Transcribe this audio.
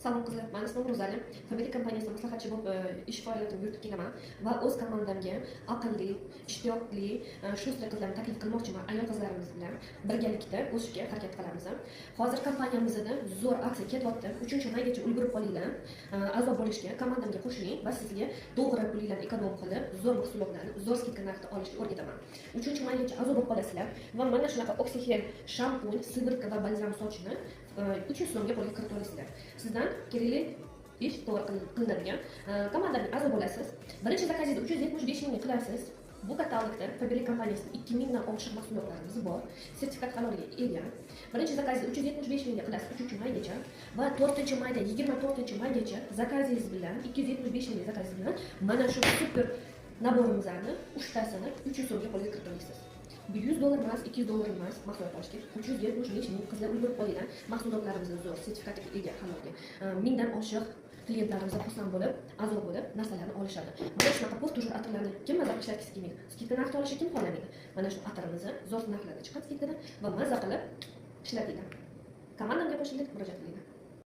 Salom qizlar, men ismim Ro'zali. Familiya kompaniyasida maslahatchi bo'lib ish faoliyatini yuritib kelaman va o'z komandamga aqlli, ishtiyoqli, shustra qizlarni taklif qilmoqchiman. Ayol qizlarimiz bilan birgalikda o'sishga harakat qilamiz. Hozir kompaniyamizda zo'r aksiya ketyapti. 3-maygacha ulgurib qolinglar. A'zo bo'lishga komandamga qo'shiling va sizga to'g'ri pulinglarni ekonom qilib, zo'r mahsulotlarni zo'r skidka narxda olishni o'rgataman. 3-maygacha a'zo bo'lib qolasizlar va mana shunaqa Oxyhel shampun, sibirka va balzam sochni 300 so'mga qo'lga kiritib olasizlar. Sizdan kerakli ish to'g'ri qilinadigan komandamga a'zo bo'lasiz. Birinchi zakazingizda 375 mingga qilasiz. Bu katalogda Familiya kompaniyasida 2000 dan oshiq mahsulotlarimiz bor. Sertifikat halolga ega. Birinchi zakazingizda 375 mingga qilasiz 3-maygacha va 4-mayda 24-maygacha zakazingiz bilan 275 ming zakazingiz bilan mana shu super naborimizni 3tasini 300 so'mga qo'lga kiritib olasiz. Bu $100 emas, $200 emas mahsulot olishga 375 ming qizlar ulgurib qolgan mahsulotlarimizni zo'r sertifikatga ega halolga. 1000 dan oshiq klientlarimiz xursand bo'lib, a'zo bo'lib narsalarni olishadi. Mana shunaqa post-tujur atirlarni kim mazza ishlagisi kelmaydi? Skidka narxda olishga kim xohlamaydi? Mana shu atirimizni zo'r narxlarda chiqadi skidkadan va mazza qilib ishlatinglar. Komandamga qo'shilib murojaat qilinglar.